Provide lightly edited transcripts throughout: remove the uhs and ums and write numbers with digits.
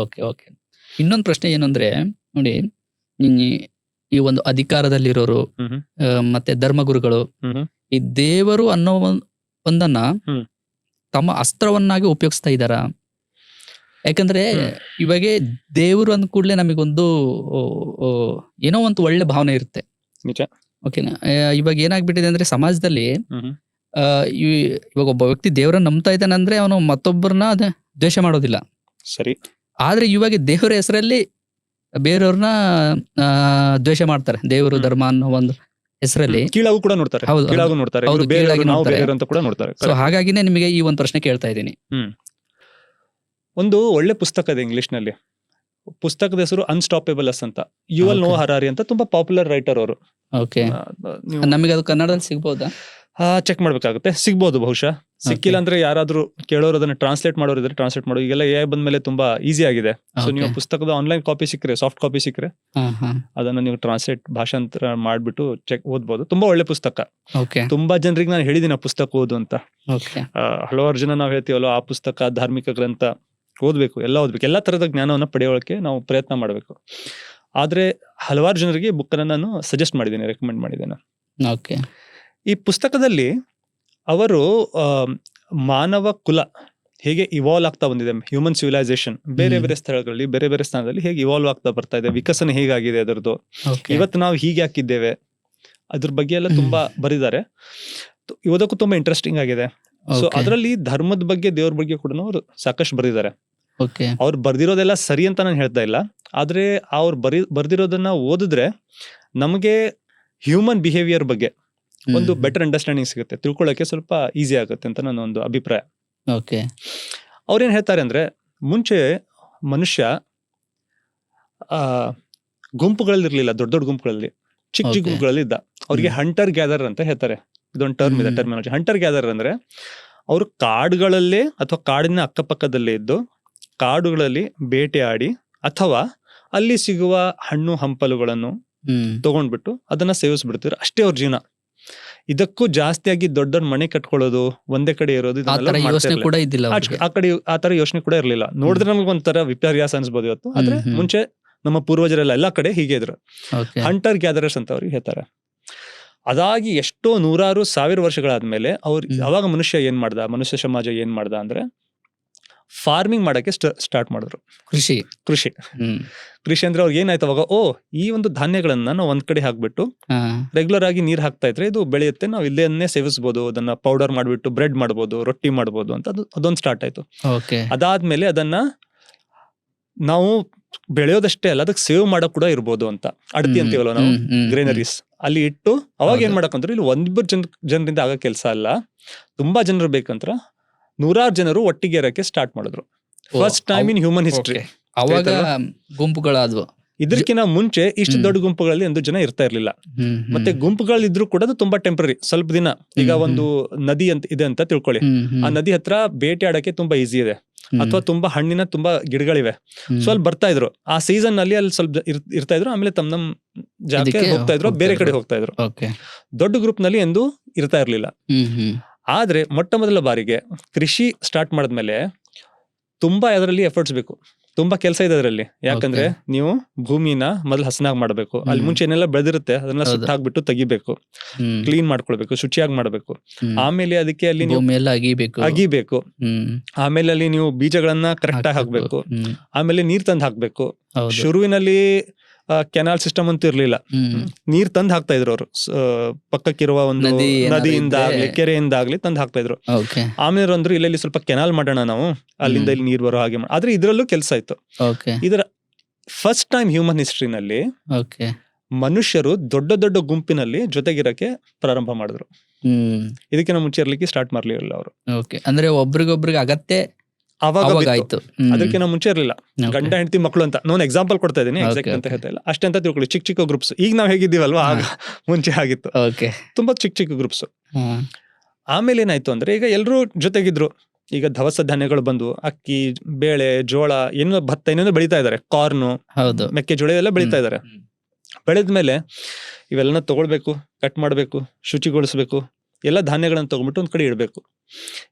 Okay okay. ಇನ್ನೊಂದು ಪ್ರಶ್ನೆ ಏನಂದ್ರೆ ನೋಡಿ, ಈ ಈ ಒಂದು ಅಧಿಕಾರದಲ್ಲಿರೋರು ಹ್ಮ್ ಮತ್ತೆ ಧರ್ಮಗುರುಗಳು ಹ್ಮ್ ಈ ದೇವರು ಅನ್ನೋ ಒಂದನ್ನ ಹ್ಮ್. ತಮ್ಮ ಅಸ್ತ್ರವನ್ನಾಗಿ ಉಪಯೋಗಿಸ್ತಾ ಇದ್ದಾರ? ಯಾಕಂದ್ರೆ ಇವಾಗ ದೇವರು ಅಂದ ಕೂಡಲೇ ನಮಗೊಂದು ಏನೋ ಒಂದು ಒಳ್ಳೆ ಭಾವನೆ ಇರುತ್ತೆ. ನಿಜ. ಓಕೆನಾ? ಇವಾಗ ಏನಾಗ್ಬಿಟ್ಟಿದೆ ಅಂದ್ರೆ ಸಮಾಜದಲ್ಲಿ ಹ್ಮ್ ಇವಾಗ ಒಬ್ಬ ವ್ಯಕ್ತಿ ದೇವರನ್ನ ನಂಬ್ತಾ ಇದ್ದಾನೆ ಅಂದ್ರೆ ಅವನು ಮತ್ತೊಬ್ಬರನ್ನ ದ್ವೇಷ ಮಾಡೋದಿಲ್ಲ. ಸರಿ. ಆದ್ರೆ ಇವಾಗ ದೇವರ ಹೆಸರಲ್ಲಿ ಬೇರೆಯವ್ರನ್ನ ದ್ವೇಷ ಮಾಡ್ತಾರೆ. ದೇವರು ಧರ್ಮ ಅನ್ನೋ ಒಂದು ಹೆಸರಲ್ಲಿ ಕೀಳಾಗೂ ಕೂಡ ನೋಡ್ತಾರೆ. ಹೌದು, ಕೀಳಾಗೂ ನೋಡ್ತಾರೆ. ಹೌದು, ಇವ್ರು ಬೇರೆಯವ್ರು, ಕೀಳಾಗಿ ನಾವು ನೋಡ್ತಾರೆ. ಬೇರೆಯವ್ರು ಅಂತ ಕೂಡ ನೋಡ್ತಾರೆ. ಸೊ ಹಾಗಾಗಿನೇ ನಿಮಗೆ ಈ ಒಂದು ಪ್ರಶ್ನೆ ಕೇಳ್ತಾ ಇದ್ದೀನಿ. ಒಂದು ಒಳ್ಳೆ ಪುಸ್ತಕ ಇದೆ ಇಂಗ್ಲಿಷ್ ನಲ್ಲಿ. ಪುಸ್ತಕದ ಹೆಸರು ಅನ್ಸ್ಟಾಪೇಬಲ್ಸ್ ಅಂತ. ಯುವಲ್ Okay. ನೋಹ್ ಹರಾರಿ ಅಂತ ತುಂಬಾ ಪಾಪ್ಯುಲರ್ ರೈಟರ್ ಅವರು. ಓಕೆ, ನಮಗೆ ಅದು ಕನ್ನಡದಲ್ಲಿ ಸಿಗ್ಬೋದಾ? ಚೆಕ್ ಮಾಡ್ಬೇಕಾಗುತ್ತೆ, ಸಿಗ್ಬೋದು ಬಹುಶಃ. ಸಿಕ್ಕಿಲ್ಲ ಅಂದ್ರೆ ಯಾರಾದ್ರೂ ಕೇಳೋರು ಅದನ್ನ ಟ್ರಾನ್ಸ್ಲೇಟ್ ಮಾಡೋರು ಇದ್ರೆ ಟ್ರಾನ್ಸ್ಲೇಟ್ ಮಾಡೋ. ಈಗೆಲ್ಲ ಎ ಬಂದ್ಮೇಲೆ ತುಂಬಾ ಈಸಿ ಆಗಿದೆ. ಸೊ ನೀವು Okay. ಪುಸ್ತಕದ ಆನ್ಲೈನ್ ಕಾಪಿ ಸಿಕ್ಕರೆ, ಸಾಫ್ಟ್ ಕಾಪಿ ಸಿಕ್ಕರೆ ಅದನ್ನ ನೀವು ಟ್ರಾನ್ಸ್ಲೇಟ್ ಭಾಷಾಂತರ ಮಾಡ್ಬಿಟ್ಟು ಓದ್ಬೋದು. ತುಂಬಾ ಒಳ್ಳೆ ಪುಸ್ತಕ. ಓಕೆ ತುಂಬಾ ಜನರಿಗೆ ನಾನು ಹೇಳಿದೀನಿ ಆ ಪುಸ್ತಕ ಓದು ಅಂತ. ಓಕೆ ಹಲವಾರು ಜನ ನಾವ್ ಹೇಳ್ತೀವಲ್ಲ ಆ ಪುಸ್ತಕ ಧಾರ್ಮಿಕ ಗ್ರಂಥ ಓದ್ಬೇಕು, ಎಲ್ಲ ಓದ್ಬೇಕು, ಎಲ್ಲಾ ತರದ ಜ್ಞಾನವನ್ನ ಪಡೆಯೋಕೆ ನಾವು ಪ್ರಯತ್ನ ಮಾಡ್ಬೇಕು. ಆದ್ರೆ ಹಲವಾರು ಜನರಿಗೆ ಬುಕ್ ಅನ್ನ ನಾನು ಸಜೆಸ್ಟ್ ಮಾಡಿದ್ದೇನೆ, ರೆಕಮೆಂಡ್ ಮಾಡಿದ್ದೇನೆ. ಓಕೆ. ಈ ಪುಸ್ತಕದಲ್ಲಿ ಅವರು ಮಾನವ ಕುಲ ಹೇಗೆ ಇವಾಲ್ವ್ ಆಗ್ತಾ ಬಂದಿದೆ, ಹ್ಯೂಮನ್ ಸಿವಿಲೈಸೇಷನ್ ಬೇರೆ ಬೇರೆ ಸ್ಥಳಗಳಲ್ಲಿ ಬೇರೆ ಬೇರೆ ಸ್ಥಾನದಲ್ಲಿ ಹೇಗೆ ಇವಾಲ್ವ್ ಆಗ್ತಾ ಬರ್ತಾ ಇದೆ, ವಿಕಸನ ಹೇಗಾಗಿದೆ ಅದರದ್ದು, ಇವತ್ತು ನಾವು ಹೀಗೆ ಹಾಕಿದ್ದೇವೆ, ಅದ್ರ ಬಗ್ಗೆ ಎಲ್ಲ ತುಂಬಾ ಬರೆದಿದ್ದಾರೆ. ಓದಕ್ಕೂ ತುಂಬಾ ಇಂಟ್ರೆಸ್ಟಿಂಗ್ ಆಗಿದೆ. ಸೊ ಅದರಲ್ಲಿ ಧರ್ಮದ ಬಗ್ಗೆ, ದೇವ್ರ ಬಗ್ಗೆ ಕೂಡ ಅವರು ಸಾಕಷ್ಟು ಬರೆದಿದ್ದಾರೆ. ಅವ್ರು ಬರ್ದಿರೋದೆಲ್ಲ ಸರಿ ಅಂತ ನಾನು ಹೇಳ್ತಾ ಇಲ್ಲ, ಆದ್ರೆ ಅವ್ರು ಬರ್ದಿರೋದನ್ನ ಓದಿದ್ರೆ ನಮಗೆ ಹ್ಯೂಮನ್ ಬಿಹೇವಿಯರ್ ಬಗ್ಗೆ ಒಂದು ಬೆಟರ್ ಅಂಡರ್ಸ್ಟ್ಯಾಂಡಿಂಗ್ ಸಿಗುತ್ತೆ, ತಿಳ್ಕೊಳ್ಳೋಕೆ ಸ್ವಲ್ಪ ಈಸಿ ಆಗುತ್ತೆ ಅಂತ ನನ್ನ ಒಂದು ಅಭಿಪ್ರಾಯ. ಓಕೆ. ಅವ್ರೇನ್ ಹೇಳ್ತಾರೆ ಅಂದ್ರೆ, ಮುಂಚೆ ಮನುಷ್ಯ ಗುಂಪುಗಳಲ್ಲಿ ಇರ್ಲಿಲ್ಲ, ದೊಡ್ಡ ದೊಡ್ಡ ಗುಂಪುಗಳಲ್ಲಿ, ಚಿಕ್ಕ ಚಿಕ್ಕ ಗುಂಪುಗಳಲ್ಲಿ ಇದ್ದ. ಅವ್ರಿಗೆ ಹಂಟರ್ ಗ್ಯಾದರ್ ಅಂತ ಹೇಳ್ತಾರೆ. ಇದೊಂದು ಟರ್ಮ್ ಇದೆ, ಟರ್ಮಿನಾಲಜಿ. ಹಂಟರ್ ಗ್ಯಾದರ್ ಅಂದ್ರೆ ಅವರು ಕಾಡುಗಳಲ್ಲೇ ಅಥವಾ ಕಾಡಿನ ಅಕ್ಕಪಕ್ಕದಲ್ಲೇ ಇದ್ದು ಕಾಡುಗಳಲ್ಲಿ ಬೇಟೆಯಾಡಿ ಅಥವಾ ಅಲ್ಲಿ ಸಿಗುವ ಹಣ್ಣು ಹಂಪಲುಗಳನ್ನು ತಗೊಂಡ್ಬಿಟ್ಟು ಅದನ್ನ ಸೇವಿಸ್ಬಿಡ್ತಿದ್ರು. ಅಷ್ಟೇ ಅವ್ರ ಜೀವನ. ಇದಕ್ಕೂ ಜಾಸ್ತಿಯಾಗಿ ದೊಡ್ಡ ದೊಡ್ಡ ಮನೆ ಕಟ್ಕೊಳ್ಳೋದು, ಒಂದೇ ಕಡೆ ಇರೋದು, ಆ ಕಡೆ ಆ ತರ ಯೋಚನೆ ಕೂಡ ಇರ್ಲಿಲ್ಲ. ನೋಡಿದ್ರೆ ನಮ್ಗೆ ಒಂಥರ ವಿಪರ್ಯಾಸ ಅನ್ಸ್ಬೋದು ಇವತ್ತು, ಆದ್ರೆ ಮುಂಚೆ ನಮ್ಮ ಪೂರ್ವಜರೆಲ್ಲ ಎಲ್ಲಾ ಕಡೆ ಹೀಗೆ ಇದ್ರು. ಹಂಟರ್ ಗ್ಯಾದರರ್ಸ್ ಅಂತ ಅವ್ರಿಗೆ ಹೇಳ್ತಾರೆ. ಅದಾಗಿ ಎಷ್ಟೋ ನೂರಾರು ಸಾವಿರ ವರ್ಷಗಳಾದ್ಮೇಲೆ ಅವ್ರು ಅವಾಗ ಮನುಷ್ಯ ಏನ್ ಮಾಡ್ದ, ಮನುಷ್ಯ ಸಮಾಜ ಏನ್ ಮಾಡ್ದ ಅಂದ್ರೆ ಫಾರ್ಮಿಂಗ್ ಮಾಡಕ್ಕೆ ಸ್ಟಾರ್ಟ್ ಮಾಡಿದ್ರು. ಕೃಷಿ ಅಂದ್ರೆ ಅವ್ರಿಗೆ ಏನಾಯ್ತು ಅವಾಗ, ಈ ಒಂದು ಧಾನ್ಯಗಳನ್ನ ನಾವು ಒಂದ್ ಕಡೆ ಹಾಕ್ಬಿಟ್ಟು ರೆಗ್ಯುಲರ್ ಆಗಿ ನೀರ್ ಹಾಕ್ತಾ ಇದ್ರೆ ಇದು ಬೆಳೆಯುತ್ತೆ, ನಾವು ಇಲ್ಲೇನೆ ಸೇವಿಸಬಹುದು, ಅದನ್ನ ಪೌಡರ್ ಮಾಡ್ಬಿಟ್ಟು ಬ್ರೆಡ್ ಮಾಡ್ಬೋದು, ರೊಟ್ಟಿ ಮಾಡ್ಬೋದು ಅಂತ ಅದೊಂದು ಸ್ಟಾರ್ಟ್ ಆಯ್ತು. ಅದಾದ್ಮೇಲೆ ಅದನ್ನ ನಾವು ಬೆಳೆಯೋದಷ್ಟೇ ಅಲ್ಲ, ಅದಕ್ಕೆ ಸೇವ್ ಮಾಡಕ್ ಕೂಡ ಇರ್ಬೋದು ಅಂತ. ಅಡತಿ ಅಂತೀವಲ್ಲ ನಾವು, ಗ್ರೇನರೀಸ್ ಅಲ್ಲಿ ಇಟ್ಟು ಅವಾಗ ಏನ್ ಮಾಡಕಂದ್ರೆ ಇಲ್ಲಿ ಒಂದಿಬ್ಬರು ಜನರಿಂದ ಆಗ ಕೆಲಸ ಅಲ್ಲ, ತುಂಬಾ ಜನರು ಬೇಕಂತ ನೂರಾರು ಜನರು ಒಟ್ಟಿಗೆ ಇರಕ್ಕೆ ಸ್ಟಾರ್ಟ್ ಮಾಡಿದ್ರು. First time in human history ಅವಾಗ ಗುಂಪುಗಳಾದ್ವು. ಇದಕ್ಕಿಂತ ಮುಂಚೆ ಇಷ್ಟು ದೊಡ್ಡ ಗುಂಪುಗಳಲ್ಲಿ ಒಂದು ಜನ ಇರ್ತಾ ಇರ್ಲಿಲ್ಲ. ಮತ್ತೆ ಗುಂಪುಗಳಿದ್ರು ಕೂಡ ಅದು ತುಂಬಾ ಟೆಂಪರರಿ, ಸ್ವಲ್ಪ ದಿನ. ಈಗ ಒಂದು ನದಿ ಅಂತ ಇದೆ ಅಂತ ತಿಳ್ಕೊಳ್ಳಿ, ಆ ನದಿ ಹತ್ರ ಬೇಟೆ ಆಡಕ್ಕೆ ತುಂಬಾ ಈಸಿ ಇದೆ, ಅಥವಾ ತುಂಬಾ ಹಣ್ಣಿನ ತುಂಬಾ ಗಿಡಗಳಿವೆ. ಸೊ ಅಲ್ಲಿ ಬರ್ತಾ ಇದ್ರು, ಆ ಸೀಸನ್ ನಲ್ಲಿ ಅಲ್ಲಿ ಸ್ವಲ್ಪ ಇರ್ತಾ ಇದ್ರು, ಆಮೇಲೆ ತಮ್ಮ ನಮ್ ಜಾಗಕ್ಕೆ ಹೋಗ್ತಾ ಇದ್ರು, ಬೇರೆ ಕಡೆ ಹೋಗ್ತಾ ಇದ್ರು. ದೊಡ್ಡ ಗ್ರೂಪ್ ನಲ್ಲಿ ಎಂದು ಇರ್ತಾ ಇರ್ಲಿಲ್ಲ. ಆದ್ರೆ ಮೊಟ್ಟ ಮೊದಲ ಬಾರಿಗೆ ಕೃಷಿ ಸ್ಟಾರ್ಟ್ ಮಾಡಿದ್ಮೇಲೆ ತುಂಬಾ ಅದರಲ್ಲಿ ಎಫರ್ಟ್ಸ್ ಬೇಕು, ತುಂಬಾ ಕೆಲಸ ಇದೆ ಅದರಲ್ಲಿ. ಯಾಕಂದ್ರೆ ನೀವು ಭೂಮಿನ ಮೊದಲು ಹಸನಾಗಿ ಮಾಡ್ಬೇಕು, ಅಲ್ಲಿ ಮುಂಚೆ ಏನೆಲ್ಲ ಬೆಳೆದಿರುತ್ತೆ ಅದನ್ನ ಸುತ್ತ ಹಾಕ್ಬಿಟ್ಟು ತೆಗಿಬೇಕು, ಕ್ಲೀನ್ ಮಾಡ್ಕೊಳ್ಬೇಕು, ಶುಚಿಯಾಗಿ ಮಾಡ್ಬೇಕು. ಆಮೇಲೆ ಅದಕ್ಕೆ ಅಲ್ಲಿ ಅಗಿಬೇಕು, ಆಮೇಲೆ ಅಲ್ಲಿ ನೀವು ಬೀಜಗಳನ್ನ ಕರೆಕ್ಟ್ ಆಗಿ ಹಾಕ್ಬೇಕು, ಆಮೇಲೆ ನೀರ್ ತಂದು ಹಾಕ್ಬೇಕು. ಶುರುವಿನಲ್ಲಿ ಕೆನಾಲ್ ಸಿಸ್ಟಮ್ ಅಂತೂ ಇರ್ಲಿಲ್ಲ, ನೀರ್ ತಂದು ಹಾಕ್ತಾ ಇದ್ರು ಅವರು, ಪಕ್ಕಕ್ಕಿರುವ ಒಂದು ನದಿಯಿಂದ ಆಗ್ಲಿ ಕೆರೆಯಿಂದ ಆಗ್ಲಿ ತಂದು ಹಾಕ್ತಾ ಇದ್ರು. ಆಮೇಲೆ ಅಂದ್ರು ಇಲ್ಲಿ ಸ್ವಲ್ಪ ಕೆನಾಲ್ ಮಾಡೋಣ ನಾವು, ಅಲ್ಲಿಂದ ಇಲ್ಲಿ ನೀರ್ ಬರೋ ಹಾಗೆ. ಆದ್ರೆ ಇದ್ರಲ್ಲೂ ಕೆಲಸ ಇತ್ತು. ಇದರ ಫಸ್ಟ್ ಟೈಮ್ ಹ್ಯೂಮನ್ ಹಿಸ್ಟ್ರಿನಲ್ಲಿ ಮನುಷ್ಯರು ದೊಡ್ಡ ದೊಡ್ಡ ಗುಂಪಿನಲ್ಲಿ ಜೊತೆಗಿರಕ್ಕೆ ಪ್ರಾರಂಭ ಮಾಡಿದ್ರು. ಇದಕ್ಕಿಂತ ಮುಂಚೆ ಇರ್ಲಿಕ್ಕೆ ಸ್ಟಾರ್ಟ್ ಮಾಡ್ಲಿಲ್ಲ ಅವರು. ಅಂದ್ರೆ ಒಬ್ರಿಗೊಬ್ರಿಗೆ ಅಗತ್ಯ ಅದಕ್ಕಿಂತ ಮುಂಚೆ ಇರ್ಲಿಲ್ಲ. ಗಂಡ ಹೆಂಡತಿ ಮಕ್ಕಳು ಅಂತ ನಾನು ಎಕ್ಸಾಂಪಲ್ ಕೊಡ್ತಾ ಇದ್ದೀನಿ, ಎಕ್ಸಾಕ್ಟ್ ಅಂತ ಹೇಳ್ತಾ ಇಲ್ಲ, ಅಷ್ಟೇ ಅಂತ ತಿಳ್ಕೊಳ್ಳಿ. ಚಿಕ್ಕ ಚಿಕ್ಕ ಗ್ರೂಪ್ಸ್, ಈಗ ನಾವ್ ಹೇಗಿದ್ದೀವಲ್ವಾ ಆಗ ಮುಂಚೆ ಆಗಿತ್ತು, ತುಂಬಾ ಚಿಕ್ಕ ಚಿಕ್ಕ ಗ್ರೂಪ್ಸ್. ಆಮೇಲೆ ಏನಾಯ್ತು ಅಂದ್ರೆ ಈಗ ಎಲ್ರು ಜೊತೆಗಿದ್ರು. ಈಗ ದವಸ ಧಾನ್ಯಗಳು ಬಂದು ಅಕ್ಕಿ, ಬೇಳೆ, ಜೋಳ, ಏನೋ ಭತ್ತ, ಏನೇನೋ ಬೆಳೀತಾ ಇದಾರೆ, ಕಾರ್ನು, ಮೆಕ್ಕೆಜೋಳ ಎಲ್ಲ ಬೆಳೀತಾ ಇದಾರೆ. ಬೆಳೆದ್ಮೇಲೆ ಇವೆಲ್ಲನ ತಗೊಳ್ಬೇಕು, ಕಟ್ ಮಾಡ್ಬೇಕು, ಶುಚಿಗೊಳಿಸ್ಬೇಕು, ಎಲ್ಲ ಧಾನ್ಯಗಳನ್ನ ತಗೊಂಡ್ಬಿಟ್ಟು ಒಂದ್ ಕಡೆ ಇಡ್ಬೇಕು.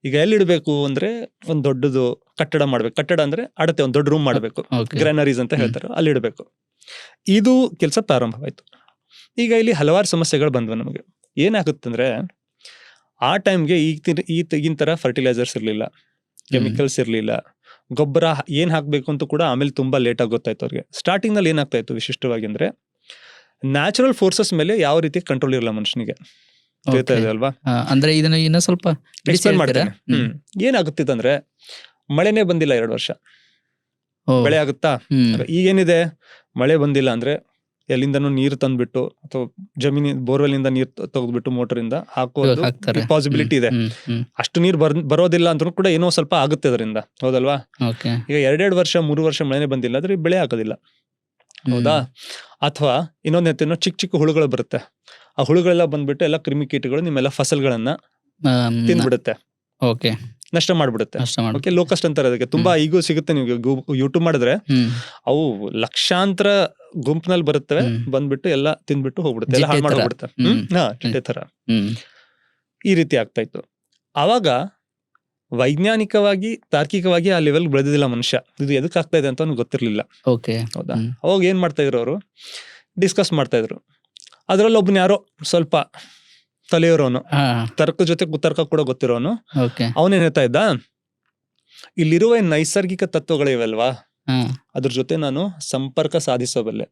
ಈಗ ಎಲ್ಲಿಡ್ಬೇಕು ಅಂದ್ರೆ ಒಂದ್ ದೊಡ್ಡದು ಕಟ್ಟಡ ಮಾಡ್ಬೇಕು. ಕಟ್ಟಡ ಅಂದ್ರೆ ಅಡತೆ ಒಂದ್ ದೊಡ್ಡ ರೂಮ್ ಮಾಡ್ಬೇಕು, ಗ್ರ್ಯಾನರೀಸ್ ಅಂತ ಹೇಳ್ತಾರೆ, ಅಲ್ಲಿ ಇಡಬೇಕು. ಇದು ಕೆಲಸ ಪ್ರಾರಂಭವಾಯ್ತು. ಈಗ ಇಲ್ಲಿ ಹಲವಾರು ಸಮಸ್ಯೆಗಳು ಬಂದ್ವು ನಮಗೆ. ಏನಾಗುತ್ತಂದ್ರೆ ಆ ಟೈಮ್ಗೆ ಈಗಿನ ತರ ಫರ್ಟಿಲೈಸರ್ಸ್ ಇರ್ಲಿಲ್ಲ, ಕೆಮಿಕಲ್ಸ್ ಇರ್ಲಿಲ್ಲ, ಗೊಬ್ಬರ ಏನ್ ಹಾಕ್ಬೇಕು ಅಂತ ಕೂಡ ಆಮೇಲೆ ತುಂಬಾ ಲೇಟ್ ಆಗಿ ಗೊತ್ತಾಯ್ತು ಅವ್ರಿಗೆ. ಸ್ಟಾರ್ಟಿಂಗ್ ನಲ್ಲಿ ಏನಾಗ್ತಾ ಇತ್ತು ವಿಶಿಷ್ಟವಾಗಿ ಅಂದ್ರೆ ನ್ಯಾಚುರಲ್ ಫೋರ್ಸಸ್ ಮೇಲೆ ಯಾವ ರೀತಿ ಕಂಟ್ರೋಲ್ ಇರಲ್ಲ ಮನುಷ್ಯನಿಗೆ, ತಿಳಿತಾ ಇದೆ ಅಲ್ವಾ? ಅಂದ್ರೆ ಇದನ್ನ ಇನ್ನೂ ಸ್ವಲ್ಪ ಎಕ್ಸ್ಪ್ಲೇನ್ ಮಾಡ್ತೀನಿ. ಏನಾಗುತ್ತಿತ್ತಂದ್ರೆ ಮಳೆನೇ ಬಂದಿಲ್ಲ 2 ವರ್ಷ, ಬೆಳೆ ಆಗುತ್ತಾ? ಈಗೇನಿದೆ, ಮಳೆ ಬಂದಿಲ್ಲ ಅಂದ್ರೆ ಎಲ್ಲಿಂದನೂ ನೀರು ತಂದ್ಬಿಟ್ಟು ಅಥವಾ ಬೋರ್ವೆಲ್ ಇಂದ ನೀರು ತೆಗೆದ್ಬಿಟ್ಟು ಮೋಟರ್ ಇಂದ ಹಾಕೋದು ಪಾಸಿಬಿಲಿಟಿ ಇದೆ. ಅಷ್ಟು ನೀರು ಬರೋದಿಲ್ಲ ಅಂದ್ರೂ ಕೂಡ ಏನೋ ಸ್ವಲ್ಪ ಆಗುತ್ತೆ ಅದರಿಂದ, ಹೌದಲ್ವಾ? ಈಗ 2 ವರ್ಷ 3 ವರ್ಷ ಮಳೆನೇ ಬಂದಿಲ್ಲ ಅಂದ್ರೆ ಬೆಳೆ ಆಗೋದಿಲ್ಲ, ಹೌದಾ? ಅಥವಾ ಇನ್ನೊಂದೇನೋ ಚಿಕ್ಕ ಚಿಕ್ಕ ಹುಳುಗಳು ಬರುತ್ತೆ, ಆ ಹುಳುಗಳೆಲ್ಲ ಬಂದ್ಬಿಟ್ಟು ಎಲ್ಲ ಕ್ರಿಮಿಕೀಟಗಳು ನಿಮ್ಮೆಲ್ಲ ಫಸಲ್ಗಳನ್ನ ತಿಂದ್ಬಿಡುತ್ತೆ, ನಷ್ಟ ಮಾಡ್ಬಿಡುತ್ತೆ. ಓಕೆ, ಲೋಕಸ್ಟ್ ಅಂತಾರೆ ಅದಕ್ಕೆ. ತುಂಬಾ ಈಗೂ ಸಿಗುತ್ತೆ, ನೀವು ಯೂಟ್ಯೂಬ್ ಮಾಡಿದ್ರೆ ಅವು ಲಕ್ಷಾಂತರ ಗುಂಪಿನಲ್ಲಿ ಬರುತ್ತವೆ, ಬಂದ್ಬಿಟ್ಟು ಎಲ್ಲ ತಿಂದ್ಬಿಟ್ಟು ಹೋಗ್ಬಿಡುತ್ತೆ, ಎಲ್ಲ ಹಾಳು ಮಾಡ್ಬಿಡುತ್ತೆ. ಚಿಟ್ಟೆ ತರ ಈ ರೀತಿ ಆಗ್ತಾ ಇತ್ತು. ಆವಾಗ ವೈಜ್ಞಾನಿಕವಾಗಿ ತಾರ್ಕಿಕವಾಗಿ ಆ ಲೆವೆಲ್ ಬೆಳೆದಿಲ್ಲ ಮನುಷ್ಯ. ಇದು ಎದಕ್ ಆಗ್ತಾ ಇದೆ ಅಂತ ಅವ್ನಿಗೆ ಗೊತ್ತಿರ್ಲಿಲ್ಲ, ಹೌದಾ? ಅವಾಗ ಏನ್ ಮಾಡ್ತಾ ಇದ್ರು ಅವರು, ಡಿಸ್ಕಸ್ ಮಾಡ್ತಾ ಇದ್ರು. ಅದ್ರಲ್ಲಿ ಒಬ್ಬನ ಯಾರೋ ಸ್ವಲ್ಪ ತಲೆಯವರೋನು, ತರ್ಕ ಜೊತೆ ಕುತರ್ಕ ಕೂಡ ಗೊತ್ತಿರೋನು, ಅವನೇನ್ ಹೇಳ್ತಾ ಇದ್ದ, ಇಲ್ಲಿರುವ ನೈಸರ್ಗಿಕ ತತ್ವಗಳಿವೆಲ್ವಾ, ಅದ್ರ ಜೊತೆ ನಾನು ಸಂಪರ್ಕ ಸಾಧಿಸಬಲ್ಲೆ.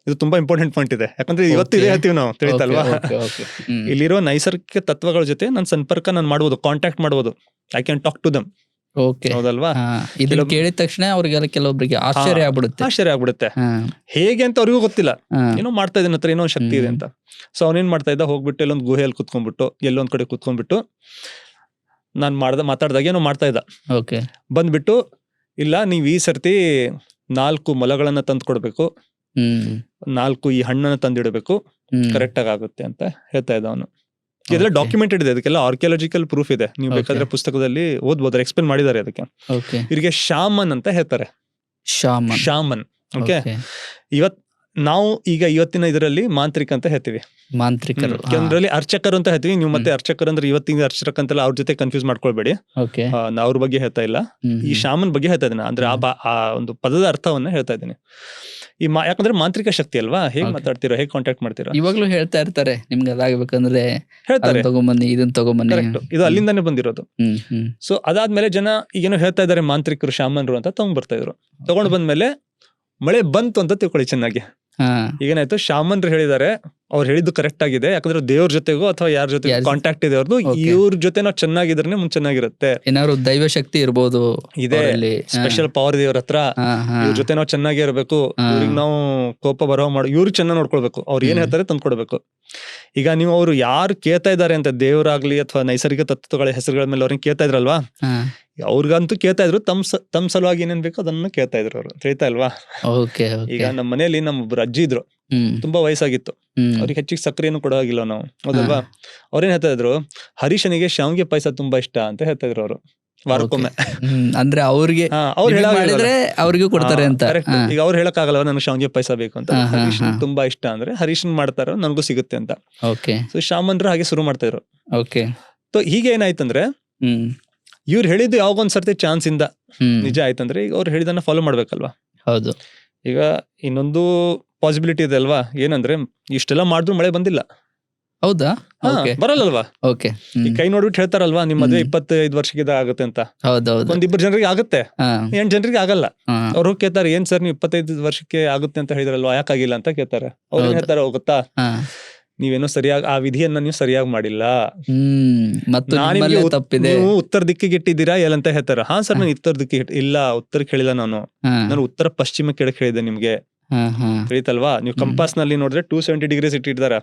ಇದು ತುಂಬಾ ಇಂಪಾರ್ಟೆಂಟ್ ಪಾಯಿಂಟ್ ಇದೆ, ಯಾಕಂದ್ರೆ ಇವತ್ತು ಇದೇ ಹೇಳ್ತೀವಿ ನಾವು, ತಿಳಿತಲ್ವಾ? ಇಲ್ಲಿರೋ ನೈಸರ್ಗಿಕ ತತ್ವಗಳ ಜೊತೆ ನಾನು ಸಂಪರ್ಕ ಮಾಡ್ಬೋದು, ಕಾಂಟ್ಯಾಕ್ಟ್ ಮಾಡ್ಬೋದು, I can talk to them, ಹೌದಲ್ವಾ? ಕೇಳಿದ ತಕ್ಷಣ ಅವ್ರಿಗೆಲ್ಲ ಕೆಲವೊಬ್ಬರಿಗೆ ಆಶ್ಚರ್ಯ ಆಗ್ಬಿಡುತ್ತೆ. ಹೇಗೆ ಅಂತ ಅವ್ರಿಗೂ ಗೊತ್ತಿಲ್ಲ, ಏನೋ ಮಾಡ್ತಾ ಇದ್ದಾನೆ, ಹತ್ರ ಏನೋ ಶಕ್ತಿ ಇದೆ ಅಂತ. ಸೊ ಅವನೇನ್ ಮಾಡ್ತಾ ಇದ್ದ, ಹೋಗ್ಬಿಟ್ಟು ಎಲ್ಲೊಂದು ಗುಹೆಯಲ್ಲಿ ಕುತ್ಕೊಂಡ್ಬಿಟ್ಟು, ಎಲ್ಲೊಂದ್ ಕಡೆ ಕುತ್ಕೊಂಡ್ಬಿಟ್ಟು ನಾನ್ ಮಾತಾಡ್ದಾಗ ಏನೋ ಮಾಡ್ತಾ ಇದ್ದ. ಬಂದ್ಬಿಟ್ಟು, ಇಲ್ಲ ನೀವ್ ಈ ಸರ್ತಿ 4 ಮೊಲಗಳನ್ನ ತಂದು ಕೊಡ್ಬೇಕು, 4 ಈ ಹಣ್ಣನ್ನ ತಂದಿಡಬೇಕು, ಕರೆಕ್ಟ್ ಆಗುತ್ತೆ ಅಂತ ಹೇಳ್ತಾ ಇದ್ದ ಅವನು. ಇದೆಲ್ಲ ಡಾಕ್ಯುಮೆಂಟೆಡ್ ಇದೆ, ಅದಕ್ಕೆಲ್ಲ ಆರ್ಕಿಯಾಲಜಿಕಲ್ ಪ್ರೂಫ್ ಇದೆ, ನೀವು ಬೇಕಾದ್ರೆ ಪುಸ್ತಕದಲ್ಲಿ ಓದ್ಬೋದು, ಎಕ್ಸ್ಪ್ಲೇನ್ ಮಾಡಿದ್ದಾರೆ ಅದಕ್ಕೆ. ಇವರಿಗೆ ಶಾಮನ್ ಅಂತ ಹೇಳ್ತಾರೆ, ಶಾಮನ್. ಓಕೆ, ನಾವು ಈಗ ಇವತ್ತಿನ ಇದರಲ್ಲಿ ಮಾಂತ್ರಿಕ ಅಂತ ಹೇಳ್ತೀವಿ, ಕೆಲವೊಂದ್ರಲ್ಲಿ ಅರ್ಚಕರು ಅಂತ ಹೇಳ್ತೀವಿ. ನೀವು ಮತ್ತೆ ಅರ್ಚಕರು ಅಂದ್ರೆ ಇವತ್ತಿನ ಅರ್ಚಕ ಅಂತೆಲ್ಲ ಅವ್ರ ಜೊತೆ ಕನ್ಫ್ಯೂಸ್ ಮಾಡ್ಕೊಳ್ಬೇಡಿ, ಅವ್ರ ಬಗ್ಗೆ ಹೇಳ್ತಾ ಇಲ್ಲ, ಈ ಶಾಮನ್ ಬಗ್ಗೆ ಹೇಳ್ತಾ ಇದ್ದೀನಿ. ಅಂದ್ರೆ ಆ ಒಂದು ಪದದ ಅರ್ಥವನ್ನ ಹೇಳ್ತಾ ಇದ್ದೀನಿ. ಯಾಕಂದ್ರೆ ಮಾಂತ್ರಿಕ ಶಕ್ತಿ ಅಲ್ವಾ, ಹೇಗ್ ಮಾತಾಡ್ತೀರಾ, ಹೇಗ್ ಕಾಂಟ್ಯಾಕ್ಟ್ ಮಾಡ್ತೀರಾ, ಇವಾಗ್ಲೂ ಹೇಳ್ತಾ ಇರ್ತಾರೆ, ನಿಮ್ಗೆ ಅದಾಗಬೇಕಂದ್ರೆ ಹೇಳ್ತಾರೆ, ತಗೊಂಬನ್ನಿ, ಇದನ್ನ ತಗೊಂಬನ್ನಿ. ಕರೆಕ್ಟ್, ಇದು ಅಲ್ಲಿಂದಾನೇ ಬಂದಿರೋದು. ಸೊ ಅದಾದ್ಮೇಲೆ ಜನ ಈಗೇನೋ ಹೇಳ್ತಾ ಇದಾರೆ ಮಾಂತ್ರಿಕರು, ಶಾಮನ್ರು ಅಂತ ತಗೊಂಡ್ ಬರ್ತಾ ಇದ್ರು. ತಗೊಂಡ್ ಬಂದ್ಮೇಲೆ ಮಳೆ ಬಂತು ಅಂತ ತಿಳ್ಕೊಳ್ಳಿ ಚೆನ್ನಾಗಿ. ಈಗೇನಾಯ್ತು, ಶಾಮನ್ರು ಹೇಳಿದಾರೆ, ಅವ್ರು ಹೇಳಿದ್ದು ಕರೆಕ್ಟ್ ಆಗಿದೆ, ಯಾಕಂದ್ರೆ ದೇವ್ರ ಜೊತೆಗೋ ಅಥವಾ ಯಾರ ಜೊತೆ ಕಾಂಟ್ಯಾಕ್ಟ್ ಇದೆ ಅವ್ರದ್ದು, ಇವ್ರ ಜೊತೆ ನಾವು ಚೆನ್ನಾಗಿದ್ರೆ ಮುಂಚೆ ಚೆನ್ನಾಗಿರುತ್ತೆ. ಏನಾದ್ರು ದೈವ ಶಕ್ತಿ ಇರ್ಬೋದು, ಇದೆ ಸ್ಪೆಷಲ್ ಪವರ್ ದೇವ್ರ ಹತ್ರ, ಇವ್ರ ಜೊತೆ ನಾವು ಚೆನ್ನಾಗಿ ಇರ್ಬೇಕು, ಇವ್ರಿಗೆ ನಾವು ಕೋಪ ಬರೋ ಇವ್ರು ಚೆನ್ನಾಗಿ ನೋಡ್ಕೊಳ್ಬೇಕು, ಅವ್ರು ಏನ್ ಹೇಳ್ತಾರೆ ತಂದ್ಕೊಡ್ಬೇಕು. ಈಗ ನೀವು ಅವ್ರು ಯಾರು ಕೇಳ್ತಾ ಇದಾರೆ ಅಂತ, ದೇವ್ರಾಗ್ಲಿ ಅಥವಾ ನೈಸರ್ಗಿಕ ತತ್ವಗಳ ಹೆಸರುಗಳ ಮೇಲೆ ಅವ್ರಿಗೆ ಕೇಳ್ತಾ ಇದ್ರಲ್ವಾ, ಅವ್ರಿಗಂತೂ ಕೇಳ್ತಾ ಇದ್ರು, ತಮ್ಮ ಸಲುವಾಗಿ ಏನೇನ್ ಬೇಕೋ ಅದನ್ನ ಕೇಳ್ತಾ ಇದ್ರು ಅವ್ರು, ತಿಳಿತಾ ಅಲ್ವಾ? ಈಗ ನಮ್ಮ ಮನೆಯಲ್ಲಿ ನಮ್ಮೊಬ್ರು ಅಜ್ಜಿ ಇದ್ರು, ತುಂಬಾ ವಯಸ್ಸಾಗಿತ್ತು, ಅವ್ರಿಗೆ ಹೆಚ್ಚಿಗೆ ಸಕ್ಕರೆಯನ್ನು ಕೊಡೋಗಿಲ್ಲ ನಾವು, ಹೌದಲ್ವಾ? ಅವ್ರೇನ್ ಹೇಳ್ತಾ ಇದ್ರು, ಹರೀಶನಿಗೆ ಶಾವಿಗೆ ಪಾಯಸ ತುಂಬಾ ಇಷ್ಟ ಅಂತ ಹೇಳ್ತಾ ಇದ್ರು ಅವರು, ವಾರಕ್ಕೊಮ್ಮೆ. ಅಂದ್ರೆ ಅವ್ರಿಗೆ ಅವ್ರಿಗೂ ಕೊಡ್ತಾರೆ ಅಂತ. ಈಗ ಅವ್ರು ಹೇಳಕ್ ಆಗಲ್ಲ ನನಗೆ ಶಾವಿಗೆ ಪಾಯಸ ಬೇಕು ಅಂತ, ಹರೀಶನ್ ತುಂಬಾ ಇಷ್ಟ ಅಂದ್ರೆ ಹರೀಶನ್ ಮಾಡ್ತಾರ, ನನಗೂ ಸಿಗುತ್ತೆ ಅಂತ. ಸೊ ಶಾಮನ್ರು ಹಾಗೆ ಶುರು ಮಾಡ್ತಾ ಇದ್ರು. ಸೊ ಹೀಗೆ ಏನಾಯ್ತಂದ್ರೆ, ಇವ್ರು ಹೇಳಿದ್ದು ಯಾವಾಗೊಂದ್ ಸರ್ತಿ ಚಾನ್ಸ್ ಇಂದ ನಿಜ ಆಯ್ತಂದ್ರೆ ಈಗ ಅವ್ರು ಹೇಳಿದನ್ನ ಫಾಲೋ ಮಾಡ್ಬೇಕಲ್ವಾ? ಹೌದು. ಈಗ ಇನ್ನೊಂದು ಪಾಸಿಬಿಲಿಟಿ ಇದೆ ಅಲ್ವಾ, ಏನಂದ್ರೆ ಇಷ್ಟೆಲ್ಲ ಮಾಡಿದ್ರು ಮಳೆ ಬಂದಿಲ್ಲ, ಹೌದಾ? ಬರಲ್ಲಲ್ವಾ? ಈ ಕೈ ನೋಡ್ಬಿಟ್ಟು ಹೇಳ್ತಾರಲ್ವಾ, ನಿಮ್ ಮದ್ವೆ 25 ವರ್ಷಕ್ಕೆ ಆಗುತ್ತೆ ಅಂತ. ಒಂದಿಬ್ಬರು ಜನರಿಗೆ ಆಗುತ್ತೆ, 8 ಜನರಿಗೆ ಆಗಲ್ಲ. ಅವ್ರು ಕೇಳ್ತಾರೆ, ಏನ್ ಸರ್ ನೀವು 25 ವರ್ಷಕ್ಕೆ ಆಗುತ್ತೆ ಅಂತ ಹೇಳಿದ್ರಲ್ವಾ, ಯಾಕಾಗಿಲ್ಲ ಅಂತ ಕೇಳ್ತಾರೆ. ಅವ್ರು ಏನ್ ಹೇಳ್ತಾರೆ ಗೊತ್ತಾ, ನೀವೇನೋ ಸರಿಯಾಗಿ ಆ ವಿಧಿಯನ್ನ ನೀವು ಸರಿಯಾಗಿ ಮಾಡಿಲ್ಲ, ನೀವು ಉತ್ತರ ದಿಕ್ಕಿಗೆ ಇಟ್ಟಿದ್ದೀರಾ ಎಲ್ಲಂತ ಹೇಳ್ತಾರ. ಹಾ ಸರ್, ನಾನು ಉತ್ತರ ದಿಕ್ಕಿಗೆ ಇಲ್ಲ, ಉತ್ತರಕ್ಕೆ ಹೇಳಿಲ್ಲ, ನಾನು ಉತ್ತರ ಪಶ್ಚಿಮ ಕೆಳಗೆ ಹೇಳಿದೆ ನಿಮ್ಗೆ, ತಿಳಿತಲ್ವಾ? ನೀವು ಕಂಪಾಸ್ ನಲ್ಲಿ ನೋಡಿದ್ರೆ 270 ಡಿಗ್ರೀಸ್ ಇಟ್ಟಿರ್ತಾರ,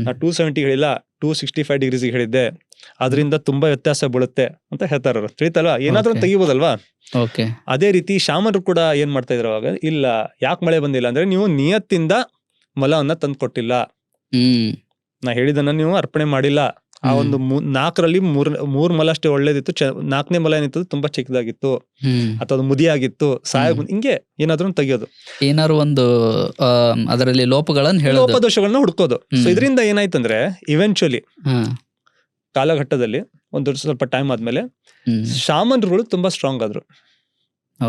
ನಾ 270 ಹೇಳಿಲ್ಲ, 265 ಡಿಗ್ರೀಸ್ ಹೇಳಿದ್ದೆ, ಅದರಿಂದ ತುಂಬಾ ವ್ಯತ್ಯಾಸ ಬೀಳುತ್ತೆ ಅಂತ ಹೇಳ್ತಾರ, ತಿಳಿತಲ್ವಾ? ಏನಾದ್ರೂ ತೆಗಿಬೋದಲ್ವಾ? ಅದೇ ರೀತಿ ಶಾಮನ್ರು ಕೂಡ ಏನ್ ಮಾಡ್ತಾ ಇದ್ರು ಅವಾಗ, ಇಲ್ಲ ಯಾಕೆ ಮಳೆ ಬಂದಿಲ್ಲ ಅಂದ್ರೆ ನೀವು ನಿಯತ್ತಿಂದ ಮೊಲವನ್ನ ತಂದು ಕೊಟ್ಟಿಲ್ಲ, ನಾ ಹೇಳಿದನ್ನ ನೀವು ಅರ್ಪಣೆ ಮಾಡಿಲ್ಲ. ಆ ಒಂದು 4ರಲ್ಲಿ 3 ಮೊಲ ಅಷ್ಟೇ ಒಳ್ಳೇದಿತ್ತು, 4ನೇ ಮೊಲ ಏನಿತ್ತು ತುಂಬಾ ಚಿಕ್ಕದಾಗಿತ್ತು ಅಥವಾ ಮುದಿ ಆಗಿತ್ತು, ಹಿಂಗೆ ಏನಾದ್ರು ತೆಗಿಯೋದು, ಏನಾದ್ರು ಒಂದು ಅದರಲ್ಲಿ ಲೋಪದೋಷಗಳನ್ನ ಹುಡ್ಕೋದು. ಸೊ ಇದರಿಂದ ಏನಾಯ್ತಂದ್ರೆ ಇವೆಂಚುಲಿ ಕಾಲಘಟ್ಟದಲ್ಲಿ ಒಂದು ಸ್ವಲ್ಪ ಟೈಮ್ ಆದ್ಮೇಲೆ ಹ್ಮ್. ಶಾಮನ್ರುಗಳು ತುಂಬಾ ಸ್ಟ್ರಾಂಗ್ ಆದ್ರು.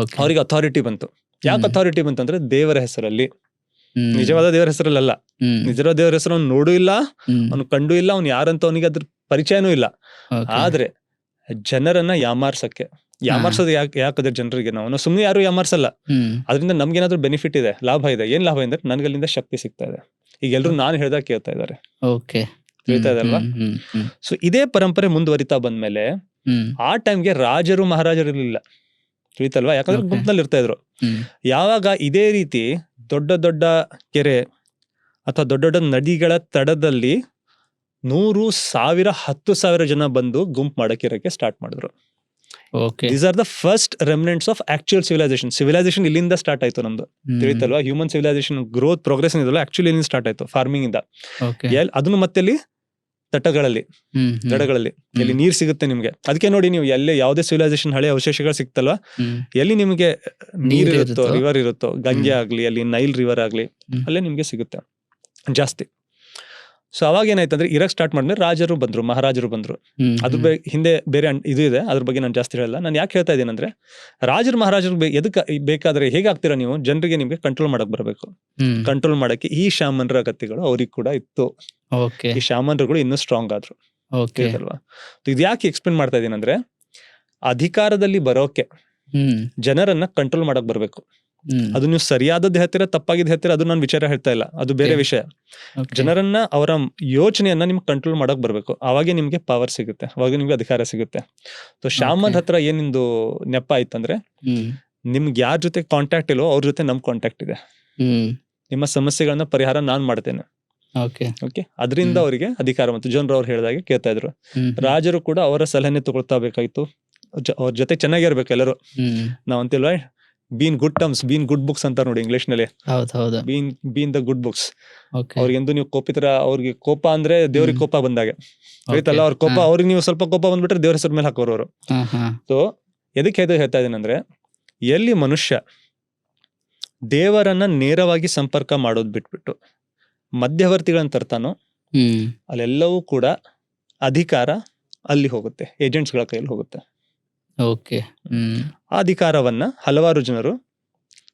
Okay. ಅವ್ರಿಗೆ ಅಥಾರಿಟಿ ಬಂತು. ಯಾಕೆ ಹ್ಮ್. ಅಥಾರಿಟಿ ಬಂತಂದ್ರೆ ದೇವರ ಹೆಸರಲ್ಲಿ, ಹ್ಮ್. ನಿಜವಾದ ದೇವರ ಹೆಸರಲ್ಲ. ಹ್ಮ್. ನಿಜವಾದ ದೇವರ ಹೆಸರು ಅವ್ನು ನೋಡೂ ಇಲ್ಲ, ಹ್ಮ್. ಅವ್ನು ಕಂಡು ಇಲ್ಲ, ಅವ್ನು ಯಾರಂತ ಅವನಿಗೆ ಅದ್ರ ಪರಿಚಯನೂ ಇಲ್ಲ. Okay. ಆದ್ರೆ ಜನರನ್ನ ಯಾಮಾರ್ಸೋದು ಯಾಕಂದ್ರೆ ಜನರಿಗೆ ನಾವು ಸುಮ್ನೆ ಯಾರು ಯಾಮಾರ್ಸಲ್ಲ. ಹ್ಮ್. ಅದರಿಂದ ನಮ್ಗೇನಾದ್ರೂ ಬೆನಿಫಿಟ್ ಇದೆ, ಲಾಭ ಇದೆ. ಏನ್ ಲಾಭ ಅಂದ್ರೆ ನನ್ಗಲ್ಲಿಂದ ಶಕ್ತಿ ಸಿಗ್ತಾ ಇದೆ. ಈಗ ಎಲ್ರು ನಾನು ಹೇಳ್ದಾಗ ಕೇಳ್ತಾ ಇದಾರೆ. Okay. ತಿಳಿತಾ ಇದೆ ಅಲ್ವಾ? ಹ್ಮ್. ಹ್ಮ್. ಸೊ ಇದೇ ಪರಂಪರೆ ಮುಂದುವರಿತಾ ಬಂದ್ಮೇಲೆ ಹ್ಮ್. ಆ ಟೈಮ್ಗೆ ರಾಜರು ಮಹಾರಾಜರು ಇರ್ಲಿಲ್ಲ. ತಿಳಿತಲ್ವಾ? ಯಾಕಂದ್ರೆ Okay. ಗುಂಪಿನಲ್ಲಿ ಇರ್ತಾ ಇದ್ರು. ಹ್ಮ್. ಯಾವಾಗ ಇದೇ ರೀತಿ ದೊಡ್ಡ ದೊಡ್ಡ ಕೆರೆ ಅಥವಾ ದೊಡ್ಡ ದೊಡ್ಡ ನದಿಗಳ ತಡದಲ್ಲಿ 100,000 10,000 ಜನ ಬಂದು ಗುಂಪು ಮಾಡಕ್ಕಿರಕ್ಕೆ ಸ್ಟಾರ್ಟ್ ಮಾಡಿದ್ರು. Okay. These are the first remnants of actual civilization ಇಲ್ಲಿಂದ ಸ್ಟಾರ್ಟ್ ಆಯ್ತು ನಮ್ದು. ಹ್ಮ್. ತಿಳಿತಲ್ವಾ? ಹ್ಯೂಮನ್ ಸಿವಿಲೈಸೇಷನ್ ಗ್ರೋತ್ ಪ್ರೋಗ್ರೆಸ್ ಇದಲ್ಲ ಆಕ್ಚುಲಿ ಇಲ್ಲಿಂದ ಸ್ಟಾರ್ಟ್ ಆಯ್ತು, ಫಾರ್ಮಿಂಗ್ ಇಂದ. Okay. ಅದನ್ನು ಮತ್ತೆ ತಟ್ಟಗಳಲ್ಲಿ, ಹ್ಮ್. ದಡಗಳಲ್ಲಿ ಎಲ್ಲಿ ನೀರ್ ಸಿಗುತ್ತೆ ನಿಮ್ಗೆ. ಅದಕ್ಕೆ ನೋಡಿ, ನೀವು ಎಲ್ಲೇ ಯಾವುದೇ ಸಿವಿಲೈಸೇಷನ್ ಹಳೆ ಅವಶೇಷಗಳು ಸಿಕ್ತಲ್ವಾ, ಹ್ಮ್. ಎಲ್ಲಿ ನಿಮ್ಗೆ ನೀರ್ ನೀರ್ ಇರುತ್ತೋ, ಇರುತ್ತೋ, ರಿವರ್ ಇರುತ್ತೋ, ಗಂಗೆ ಆಗ್ಲಿ, ಅಲ್ಲಿ ನೈಲ್ ರಿವರ್ ಆಗ್ಲಿ, ಹ್ಮ್. ಅಲ್ಲೇ ನಿಮ್ಗೆ ಸಿಗುತ್ತೆ ಜಾಸ್ತಿ. ಸೊ ಅವಾಗ ಏನಾಯ್ತಂದ್ರೆ ಇರಕ್ ಸ್ಟಾರ್ಟ್ ಮಾಡಿದ್ರೆ ರಾಜರು ಬಂದ್ರು, ಮಹಾರಾಜರು ಬಂದ್ರು. ಹ್ಮ್. ಅದ್ರ ಹಿಂದೆ ಬೇರೆ ಇದು ಇದೆ, ಅದ್ರ ಬಗ್ಗೆ ನಾನು ಜಾಸ್ತಿ ಹೇಳಲ್ಲ. ನಾನು ಯಾಕೆ ಹೇಳ್ತಾ ಇದ್ದೀನಿ ಅಂದ್ರೆ, ರಾಜರು ಮಹಾರಾಜರು ಎದಕ್ಕೆ ಬೇಕಾದ್ರೆ ಹೇಗಾಗ್ತೀರಾ ನೀವು, ಜನರಿಗೆ ನಿಮ್ಗೆ ಕಂಟ್ರೋಲ್ ಮಾಡಕ್ ಬರಬೇಕು. ಹ್ಮ್. ಕಂಟ್ರೋಲ್ ಮಾಡಕ್ಕೆ ಈ ಶಾಮನ್ರ ಗತಿಗಳು ಅವ್ರಿಗೆ ಕೂಡ ಇತ್ತು. Okay. ಈ ಶಾಮನ್ರುಗಳು ಇನ್ನೂ ಸ್ಟ್ರಾಂಗ್ ಆದ್ರು. Okay. ಅಲ್ವಾ? ಇದು ಯಾಕೆ ಎಕ್ಸ್ಪ್ಲೇನ್ ಮಾಡ್ತಾ ಇದೀನಿ ಅಂದ್ರೆ, ಅಧಿಕಾರದಲ್ಲಿ ಬರೋಕೆ ಹ್ಮ್. ಜನರನ್ನ ಕಂಟ್ರೋಲ್ ಮಾಡಕ್ ಬರ್ಬೇಕು. ಹ್ಮ್. ಅದು ನೀವು ಸರಿಯಾದದ್ದು ಹೇಳ್ತೀರಾ, ತಪ್ಪಾಗಿದ್ದು ಹೇಳ್ತೀರಾ, ಅದು ನಾನು ವಿಚಾರ ಹೇಳ್ತಾ ಇಲ್ಲ, ಅದು ಬೇರೆ Okay. ವಿಷಯ. Okay. ಜನರನ್ನ ಅವರ ಯೋಚನೆಯನ್ನ ನಿಮ್ಗೆ ಕಂಟ್ರೋಲ್ ಮಾಡಕ್ ಬರ್ಬೇಕು. ಅವಾಗೆ ನಿಮ್ಗೆ ಪವರ್ ಸಿಗುತ್ತೆ, ಅವಾಗ ನಿಮ್ಗೆ ಅಧಿಕಾರ ಸಿಗುತ್ತೆ. So shaman Okay. ಹತ್ರ ಏನಿಂದು ನೆಪ ಆಯ್ತಂದ್ರೆ, ಹ್ಮ್. ನಿಮ್ಗೆ ಯಾರ ಜೊತೆ ಕಾಂಟ್ಯಾಕ್ಟ್ ಇಲ್ಲೋ ಅವ್ರ ಜೊತೆ ನಮ್ ಕಾಂಟ್ಯಾಕ್ಟ್ ಇದೆ. ಹ್ಮ್. ನಿಮ್ಮ ಸಮಸ್ಯೆಗಳನ್ನ ಪರಿಹಾರ ನಾನ್ ಮಾಡ್ತೇನೆ. Okay. ಓಕೆ, ಅದರಿಂದ ಹ್ಮ್. ಅವರಿಗೆ ಅಧಿಕಾರ ಬಂತು. ಜನರು ಅವ್ರು ಹೇಳಿದಾಗೆ ಕೇಳ್ತಾ ಇದ್ರು. ಹ್ಮ್. ರಾಜರು ಕೂಡ ಅವರ ಸಲಹೆನೆ ತಗೊಳ್ತಾ ಬೇಕಾಯ್ತು. ಅವ್ರ ಜೊತೆ ಚೆನ್ನಾಗಿರ್ಬೇಕು ಎಲ್ಲರೂ. ಹ್ಮ್. ನಾವ್ ಅಂತಿಲ್ವಾ, been good terms, been good books ಅಂತ ನೋಡಿ ಇಂಗ್ಲಿಷ್ ನಲ್ಲಿ. ಹೌದು. Been the good books. Okay. ಅವ್ರಿಗೆಂದು ನೀವು ಅವ್ರಿಗೆ ಕೋಪ ಅಂದ್ರೆ ದೇವ್ರಿಗೆ ಕೋಪ ಬಂದಾಗೆ. ಆಯ್ತಲ್ಲ, ಅವ್ರ ಕೋಪ ಅವ್ರಿಗೆ ನೀವು ಸ್ವಲ್ಪ ಕೋಪ ಬಂದ್ಬಿಟ್ರೆ ದೇವ್ರ ಹೆಸರು ಮೇಲೆ ಹಾಕೋರು ಅವರು. ಸೊ ಎದಕ್ಕೆ ಹೇಳ್ತಾ ಇದೀನಂದ್ರೆ, ಎಲ್ಲಿ ಮನುಷ್ಯ ದೇವರನ್ನ ನೇರವಾಗಿ ಸಂಪರ್ಕ ಮಾಡೋದ್ ಬಿಟ್ಬಿಟ್ಟು ಮಧ್ಯವರ್ತಿಗಳನ್ನ ತರ್ತಾನೋ, ಹ್ಮ್. ಅಲ್ಲೆಲ್ಲವೂ ಕೂಡ ಅಧಿಕಾರ ಅಲ್ಲಿ ಹೋಗುತ್ತೆ, ಏಜೆಂಟ್ಸ್ ಗಳ ಕೈಯಲ್ಲಿ ಹೋಗುತ್ತೆ. Okay. ಹ್ಮ್. ಆ ಅಧಿಕಾರವನ್ನ ಹಲವಾರು ಜನರು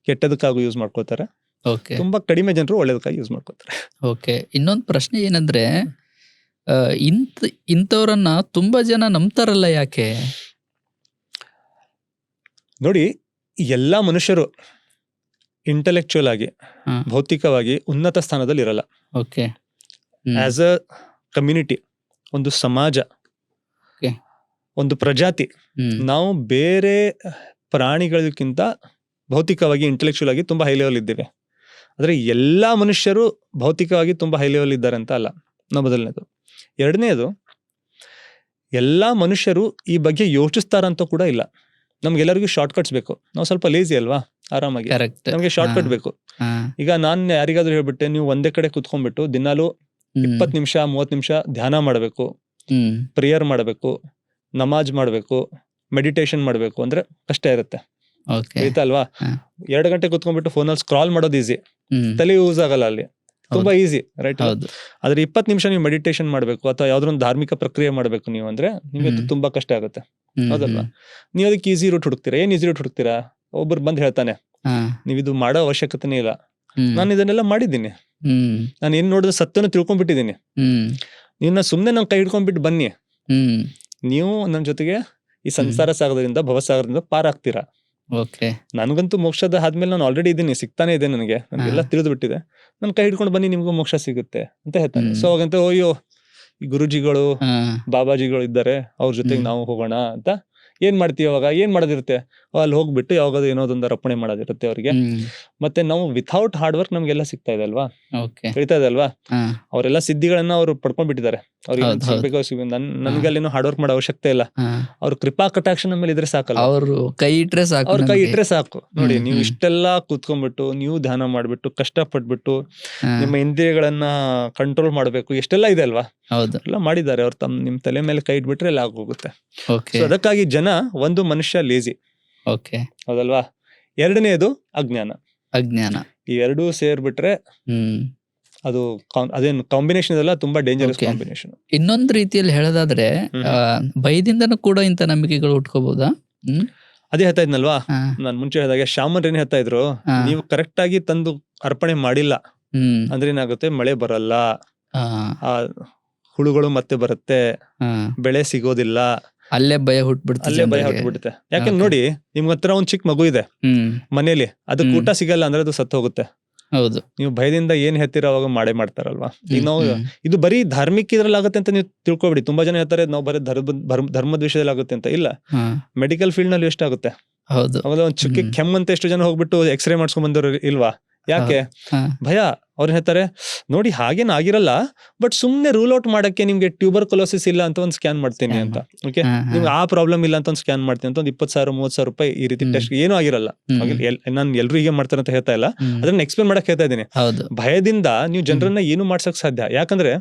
ಕೆಟ್ಟದಕ್ಕಾಗಿ ಯೂಸ್ ಮಾಡ್ಕೋತಾರೆ. Okay. ತುಂಬಾ ಕಡಿಮೆ ಜನರು ಒಳ್ಳೇದಕ್ಕಾಗಿ ಯೂಸ್ ಮಾಡ್ಕೋತಾರೆ. Okay. ಇನ್ನೊಂದು ಪ್ರಶ್ನೆ ಏನಂದ್ರೆ, ಇಂಥವ್ರನ್ನ ತುಂಬಾ ಜನ ನಂಬ್ತಾರಲ್ಲ, ಯಾಕೆ? ನೋಡಿ, ಎಲ್ಲಾ ಮನುಷ್ಯರು ಇಂಟೆಲೆಕ್ಚುಯಲ್ ಆಗಿ, ಹಾ. ಭೌತಿಕವಾಗಿ ಉನ್ನತ ಸ್ಥಾನದಲ್ಲಿ ಇರಲ್ಲ. Okay. ಆಸ್ ಅ ಕಮ್ಯುನಿಟಿ, ಒಂದು ಸಮಾಜ, Okay. ಒಂದು ಪ್ರಜಾತಿ, ಹ್ಮ್. ನಾವು ಬೇರೆ ಪ್ರಾಣಿಗಳಿಗಿಂತ ಭೌತಿಕವಾಗಿ ಇಂಟೆಲೆಕ್ಚುಯಲ್ ಆಗಿ ತುಂಬಾ ಹೈ ಲೆವೆಲ್ ಇದ್ದೇವೆ. ಆದ್ರೆ ಎಲ್ಲಾ ಮನುಷ್ಯರು ಭೌತಿಕವಾಗಿ ತುಂಬಾ ಹೈ ಲೆವೆಲ್ ಇದ್ದಾರೆ ಅಂತ ಅಲ್ಲ. ನಾವು ಮೊದಲನೇದು. ಎರಡನೇದು, ಎಲ್ಲಾ ಮನುಷ್ಯರು ಈ ಬಗ್ಗೆ ಯೋಚಿಸ್ತಾರಂತ ಕೂಡ ಇಲ್ಲ. ನಮ್ಗೆಲ್ಲರಿಗೂ ಶಾರ್ಟ್ ಕಟ್ಸ್ ಬೇಕು. ನಾವು ಸ್ವಲ್ಪ ಲೇಜಿ ಅಲ್ವಾ, ಆರಾಮಾಗಿ Correct. ನಮ್ಗೆ ಶಾರ್ಟ್ ಕಟ್ ಬೇಕು. ಹಾ. ಈಗ ನಾನ್ ಯಾರಿಗಾದ್ರೂ ಹೇಳ್ಬಿಟ್ಟೆ, ನೀವು ಒಂದೇ ಕಡೆ ಕುತ್ಕೊಂಡ್ಬಿಟ್ಟು ದಿನಾಲು ಹ್ಮ್. 20 ನಿಮಿಷ 30 ನಿಮಿಷ ಧ್ಯಾನ ಮಾಡಬೇಕು, ಹ್ಮ್. ಪ್ರೇಯರ್ ಮಾಡಬೇಕು, ನಮಾಜ್ ಮಾಡಬೇಕು, ಮೆಡಿಟೇಷನ್ ಮಾಡಬೇಕು ಅಂದ್ರೆ ಕಷ್ಟ ಇರುತ್ತೆ. Okay. ಆಯ್ತಾ ಅಲ್ವಾ? ಹಾ. 2 ಗಂಟೆ ಕುತ್ಕೊಂಡ್ಬಿಟ್ಟು ಫೋನಲ್ಲಿ ಸ್ಕ್ರಾಲ್ ಮಾಡೋದು ಈಸಿ, ಹ್ಮ್. ತಲೆ ಯೂಸ್ ಆಗಲ್ಲ ಅಲ್ಲಿ, ತುಂಬಾ ಈಸಿ, ರೈಟ್? ಹೌದು. ಆದ್ರೆ 20 ನಿಮಿಷ ನೀವು ಮೆಡಿಟೇಷನ್ ಮಾಡಬೇಕು ಅಥವಾ ಯಾವ್ದಾದ್ರು ಒಂದು ಧಾರ್ಮಿಕ ಪ್ರಕ್ರಿಯೆ ಮಾಡಬೇಕು ನೀವು ಅಂದ್ರೆ ನಿಮ್ಗೆ ಅದು ಹ್ಮ್. ತುಂಬಾ ಕಷ್ಟ ಆಗುತ್ತೆ. ಹ್ಮ್. ಹೌದಲ್ವಾ? ನೀವು ಅದಕ್ಕೆ ಈಸಿ ರೂಟ್ ಹುಡುಕ್ತೀರಾ. ಏನ್ ಈಸಿ ರೂಟ್ ಹುಡುಕ್ತೀರಾ? ಒಬ್ಬರು ಬಂದ್ ಹೇಳ್ತಾನೆ, ಹಾ. ನೀವ್ ಇದು ಮಾಡೋ ಅವಶ್ಯಕತೆನೇ ಇಲ್ಲ, ಹ್ಮ್. ನಾನು ಇದನ್ನೆಲ್ಲ ಮಾಡಿದ್ದೀನಿ, ಹ್ಮ್. ನಾನು ಏನ್ ನೋಡಿದ್ರೆ ಸತ್ಯನ ತಿಳ್ಕೊಂಡ್ಬಿಟ್ಟಿದ್ದೀನಿ, ಹ್ಮ್. ನೀವ್ನ ಸುಮ್ನೆ ನನ್ ಕೈ ಹಿಡ್ಕೊಂಡ್ಬಿಟ್ಟು ಬನ್ನಿ, ಹ್ಮ್. ನೀವು ನನ್ನ ಜೊತೆಗೆ ಈ ಸಂಸಾರ ಸಾಗರದಿಂದ ಭವಸಾಗರದಿಂದ ಪಾರಾಗ್ತೀರಾ. Okay. ನನ್ಗಂತೂ ಮೋಕ್ಷದ ಆದ್ಮೇಲೆ ನಾನು ಆಲ್ರೆಡಿ ಇದ್ದೀನಿ, ಸಿಗ್ತಾನೆ ಇದೆ ನನಗೆ, ನನಗೆಲ್ಲ ತಿಳಿದು ಬಿಟ್ಟಿದೆ, ನನ್ ಕೈ ಹಿಡ್ಕೊಂಡು ಬನ್ನಿ, ನಿಮ್ಗೂ ಮೋಕ್ಷ ಸಿಗುತ್ತೆ ಅಂತ ಹೇಳ್ತಾನೆ. ಸೊ ಅವಾಗಂತ ಅಯ್ಯೋ, ಈ ಗುರುಜಿಗಳು ಹಾ. ಬಾಬಾಜಿಗಳು ಇದ್ದಾರೆ, ಅವ್ರ ಜೊತೆಗೆ ನಾವು ಹೋಗೋಣ ಅಂತ ಏನ್ ಮಾಡ್ತೀವಿ. ಅವಾಗ ಏನ್ ಮಾಡೋದಿರುತ್ತೆ, ಅಲ್ಲಿ ಹೋಗ್ಬಿಟ್ಟು ಯಾವಾಗಾದ್ರು ಏನೋದೊಂದು ಅರ್ಪಣೆ ಮಾಡೋದಿರುತ್ತೆ ಅವ್ರಿಗೆ. ಹ್ಮ್. ಮತ್ತೆ ನಾವು ವಿಥೌಟ್ ಹಾರ್ಡ್ ವರ್ಕ್ ನಮ್ಗೆಲ್ಲ ಸಿಗ್ತಾ ಇದೆ ಅಲ್ವಾ, Okay. ಹೇಳ್ತಾ ಇದೆ ಅಲ್ವಾ? ಹಾ. ಅವರೆಲ್ಲ ಸಿದ್ಧಿಗಳನ್ನ ಅವ್ರು ಪಡ್ಕೊಂಡ್ಬಿಟ್ಟಿದ್ದಾರೆ. ಅವ್ರಿಗೆ ಹೌದು, ಸಿಗ್ಬೇಕು, ನನ್ಗೆ ಅಲ್ಲೇನೋ ಹಾರ್ಡ್ ವರ್ಕ್ ಮಾಡೋ ಅವಶ್ಯಕತೆ ಇಲ್ಲ. ಹಾ. ಅವ್ರ ಕೃಪಾ ಕಟಾಕ್ಷ ನಮ್ಮ ಮೇಲೆ ಇದ್ರೆ ಸಾಕಲ್ಲ, ಅವ್ರು ಕೈ ಇಟ್ರೆ ಸಾಕು, ಅವ್ರ ಕೈ ನಮ್ಗೆ. ಇಟ್ರೆ ಸಾಕು. ನೋಡಿ, ಹ್ಮ್. ನೀವು ಹ್ಮ್. ಇಷ್ಟೆಲ್ಲ ಕೂತ್ಕೊಂಡ್ಬಿಟ್ಟು ನೀವು ಧ್ಯಾನ ಮಾಡ್ಬಿಟ್ಟು ಕಷ್ಟಪಟ್ಬಿಟ್ಟು ಹಾ. ನಿಮ್ಮ ಇಂದ್ರಿಯಗಳನ್ನ ಕಂಟ್ರೋಲ್ ಮಾಡ್ಬೇಕು, ಎಷ್ಟೆಲ್ಲ ಇದೆ ಅಲ್ವಾ, ಹೌದು. ಎಲ್ಲ ಮಾಡಿದ್ದಾರೆ ಅವ್ರು. ನಿಮ್ ತಲೆ ಮೇಲೆ ಕೈ ಇಟ್ಬಿಟ್ರೆ ಎಲ್ಲ ಆಗೋಗುತ್ತೆ. Okay. ಸೊ ಅದಕ್ಕಾಗಿ ಜನ, ಒಂದು ಮನುಷ್ಯ ಲೇಜಿ, Okay. ಹೌದಲ್ವಾ? ಎರಡನೇದು ಅಜ್ಞಾನ. ಅಜ್ಞಾನ. ಈ ಎರಡೂ ಸೇರ್ಬಿಟ್ರೆ ಹ್ಮ್. ಅದು ಅದೇನು ಕಾಂಬಿನೇಷನ್ ಇದೆಲ್ಲ ತುಂಬಾ ಡೇಂಜರಸ್ Okay. ಕಾಂಬಿನೇಷನ್. ಇನ್ನೊಂದ್ ರೀತಿಯಲ್ಲಿ ಹೇಳೋದಾದ್ರೆ ಭಯದಿಂದನೂ ಕೂಡ ಇಂಥ ನಂಬಿಕೆಗಳು ಉಟ್ಕೋಬಹುದಾ? ಅದೇ ಹೇಳ್ತಾ ಇದ್ನಲ್ವಾ, ಹಾ, ನಾನ್ ಮುಂಚೆ ಹೇಳಿದಾಗೆ ಶಾಮನ್ ಏನ್ ಹೇಳ್ತಾ ಇದ್ರು, ಹಾ, ನೀವು ಕರೆಕ್ಟ್ ಆಗಿ ತಂದು ಅರ್ಪಣೆ ಮಾಡಿಲ್ಲ ಅಂದ್ರೆ ಏನಾಗುತ್ತೆ, ಮಳೆ ಬರಲ್ಲ, ಹಾ, ಆ ಹುಳುಗಳು ಮತ್ತೆ ಬರುತ್ತೆ, ಹಾ. ಬೆಳೆ ಸಿಗೋದಿಲ್ಲ, ಅಲ್ಲೇ ಭಯ ಹುಟ್ಬಿಡ್ತದೆ ಅಲ್ಲೇ ಭಯ ಜನರಿಗೆ. ಹೊಟ್ಬಿಡುತ್ತೆ. ಯಾಕಂದ್ರೆ Okay. ನೋಡಿ, ನಿಮ್ ಹತ್ರ ಒಂದ್ ಚಿಕ್ಕ ಮಗು ಇದೆ ಮನೇಲಿ, ಅದಕ್ಕೆ ಊಟ ಸಿಗಲ್ಲ ಅಂದ್ರೆ ಅದು ಸತ್ತು ಹೋಗುತ್ತೆ. ಹೌದು. ನೀವು ಭಯದಿಂದ ಏನ್ ಹೇಳ್ತೀರ ಅವಾಗ ಮಾಡೇ ಮಾಡ್ತಾರಲ್ವಾ. ಈಗ ನಾವು ಹ್ಮ್. ಇದು ಬರೀ ಧಾರ್ಮಿಕ ಇದ್ರಲ್ಲಿ ಆಗುತ್ತೆ ಅಂತ ನೀವು ತಿಳ್ಕೊಬೇಡಿ. ತುಂಬಾ ಜನ ಹೇಳ್ತಾರೆ ನಾವು ಬರೀ ಧರ್ಮದ ವಿಷಯದಲ್ಲಿ ಆಗುತ್ತೆ ಅಂತ. ಇಲ್ಲ, ಹಾ, ಮೆಡಿಕಲ್ ಫೀಲ್ಡ್ ನಲ್ಲಿ ಎಷ್ಟಾಗುತ್ತೆ. ಹೌದು. ಅವಾಗ ಒಂದ್ ಚುಕ್ಕಿ ಕೆಮ್ಮಂತ ಎಷ್ಟು ಜನ ಹೋಗ್ಬಿಟ್ಟು ಎಕ್ಸ್ರೇ ಮಾಡ್ಸ್ಕೊಂಡ್ ಬಂದವರು ಇಲ್ವಾ? ಯಾಕೆ? ಹಾ, ಭಯ. ಅವ್ರು ಹೇಳ್ತಾರೆ ನೋಡಿ ಹಾಗೇನ್ ಆಗಿರಲ್ಲ, ಬಟ್ ಸುಮ್ನೆ ರೂಲ್ ಔಟ್ ಮಾಡಕ್ಕೆ ನಿಮ್ಗೆ ಟ್ಯೂಬರ್ಕುಲೋಸಿಸ್ ಇಲ್ಲ ಅಂತ ಒಂದ್ ಸ್ಕ್ಯಾನ್ ಮಾಡ್ತೀನಿ ಅಂತ. ಓಕೆ, ಹಾ, ನಿಮ್ಗೆ ಆ ಪ್ರಾಬ್ಲಮ್ ಇಲ್ಲ ಅಂತ ಒಂದ್ ಸ್ಕ್ಯಾನ್ ಮಾಡ್ತೀನಿ ಅಂತ, ಒಂದ್ 20,000-30,000 ರೂಪಾಯಿ ಈ ರೀತಿ ಟೆಸ್ಟ್ ಏನೂ ಆಗಿರಲ್ಲ. ನಾನು ಎಲ್ರು ಹೀಗೆ ಮಾಡ್ತಾರೆ ಅಂತ ಹೇಳ್ತಾ ಇಲ್ಲ, ಅದನ್ನ ಎಕ್ಸ್ಪ್ಲೇನ್ ಮಾಡಕ್ ಹೇಳ್ತಾ ಇದ್ದೀನಿ. ಹೌದು. ಭಯದಿಂದ ನೀವು ಜನರನ್ನ ಏನು ಮಾಡ್ಸಕ್ ಸಾಧ್ಯ. ಯಾಕಂದ್ರೆ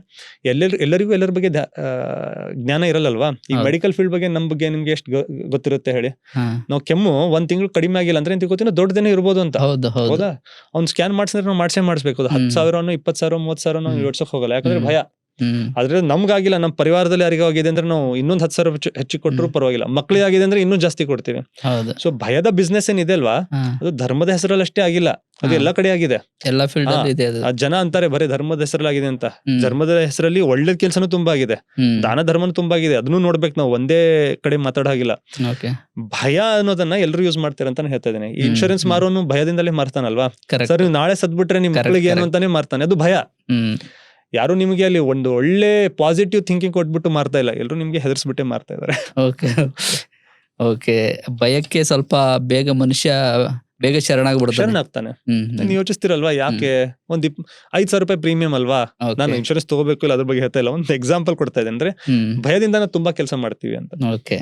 ಎಲ್ಲರಿಗೂ ಎಲ್ಲರ ಬಗ್ಗೆ ಜ್ಞಾನ ಇರಲ್ಲಲ್ವಾ. ಈಗ ಹೌದು. ಮೆಡಿಕಲ್ ಫೀಲ್ಡ್ ಬಗ್ಗೆ ನಮ್ ಬಗ್ಗೆ ನಿಮ್ಗೆ ಎಷ್ಟು ಗೊತ್ತಿರುತ್ತೆ ಹೇಳಿ. ಹಾ, ನಾವು ಕೆಮ್ಮು 1 ತಿಂಗಳು ಕಡಿಮೆ ಆಗಿಲ್ಲ ಅಂದ್ರೆ ಅಂತ ಗೊತ್ತಿನ ದೊಡ್ಡದೇನೆ ಇರ್ಬೋದು ಅಂತ. ಹೌದು, ಹೌದು. ಹೌದಾ? ಅವ್ನ್ ಸ್ಕ್ಯಾನ್ ಮಾಡ್ಸಿದ್ರೆ ನಾವು ಮಾಡಿಸ್ಬೇಕು. 10,000, 20,000, 30,000 ನಾವು ಯೋಡ್ಸಕ್ ಹೋಗಲ್ಲ. ಯಾಕಂದ್ರೆ ಭಯ. ಆದ್ರೆ ನಮ್ಗಾಗಿಲ್ಲ, ನಮ್ ಪರಿವಾರದಲ್ಲಿ ಯಾರಿಗೂ ಆಗಿದೆ ಅಂದ್ರೆ ನಾವು ಇನ್ನೊಂದ್ 10,000 ಹೆಚ್ಚಿಗೆ ಕೊಟ್ಟರು ಪರವಾಗಿಲ್ಲ. ಮಕ್ಳಿಗೆ ಆಗಿದೆ ಅಂದ್ರೆ ಇನ್ನೂ ಜಾಸ್ತಿ ಕೊಡ್ತೀವಿ. ಹೌದು. ಸೊ ಭಯದ ಬಿಸ್ನೆಸ್ ಏನಿದೆ ಅಲ್ವಾ, ಹಾ, ಅದು ಧರ್ಮದ ಹೆಸರಲ್ಲಿ ಅಷ್ಟೇ ಆಗಿಲ್ಲ, ಅದು ಎಲ್ಲಾ ಕಡೆ ಆಗಿದೆ. ಎಲ್ಲಾ ಫೀಲ್ಡ್ ಹಾ. ಅಲ್ಲಿ ಇದೆ ಅದು. ಆ ಜನ ಅಂತಾರೆ ಬರೀ ಧರ್ಮದ ಹೆಸರಲ್ಲಾಗಿದೆ ಅಂತ. ಹ್ಮ್. ಧರ್ಮದ ಹೆಸರಲ್ಲಿ ಒಳ್ಳೆ ಕೆಲ್ಸನೂ ತುಂಬಾ ಆಗಿದೆ, ದಾನ ಧರ್ಮನೂ ತುಂಬಾ ಆಗಿದೆ. ಅದನ್ನು ನೋಡ್ಬೇಕು ನಾವು, ಒಂದೇ ಕಡೆ ಮಾತಾಡೋಗಿಲ್ಲ. Okay. ಭಯ ಅನ್ನೋದನ್ನ ಎಲ್ಲರೂ ಯೂಸ್ ಮಾಡ್ತಾರೆ ಅಂತ ಹೇಳ್ತಾ ಇದ್ದೀನಿ. ಈ ಇನ್ಶೂರೆನ್ಸ್ ಮಾರೋನು ಭಯದಿಂದಲೇ ಮಾರ್ತಾನಲ್ವಾ. Correct. ಸರ್ ನೀವು ನಾಳೆ ಸದ್ಬಿಟ್ರೆ ನಿಮ್ Correct, ಮಕ್ಕಳಿಗೆ ಏನು correct. ಅಂತಾನೆ ಮಾರ್ತಾನೆ, ಅದು ಭಯ. ಯಾರು ನಿಮಗೆ ಅಲ್ಲಿ ಒಂದು ಒಳ್ಳೆ ಪಾಸಿಟಿವ್ ಥಿಂಕಿಂಗ್ ಕೊಟ್ಬಿಟ್ಟು ಮಾರ್ತಾ ಇಲ್ಲ, ಎಲ್ಲರೂ ನಿಮ್ಗೆ ಹೆದರ್ಸ್ಬಿಟ್ಟೆ ಮಾರ್ತಾ ಇದಾರೆ. Okay, okay. ಭಯಕ್ಕೆ ಸ್ವಲ್ಪ ಬೇಗ ಶರಣಾಗ್ಬಿಡ್ತಾನೆ. ಶರಣಾಗ್ತಾನೆ. ನೀವು ಯೋಚಿಸ್ತಿರಲ್ವಾ ಯಾಕೆ ಒಂದ್ 5,000 ರೂಪಾಯಿ ಪ್ರೀಮಿಯಂ ಅಲ್ವಾ, ನಾನು ಇನ್ಶೂರೆನ್ಸ್ ತಗೋಬೇಕು ಇಲ್ಲ ಅದ್ರ ಬಗ್ಗೆ ಹೇಳ್ತಾ ಇಲ್ಲ, ಒಂದು ಎಕ್ಸಾಂಪಲ್ ಕೊಡ್ತಾ ಇದ್ದೇನೆ. ಅಂದ್ರೆ ಭಯದಿಂದ ನಾವು ತುಂಬಾ ಕೆಲಸ ಮಾಡ್ತೀವಿ ಅಂತ. ಓಕೆ.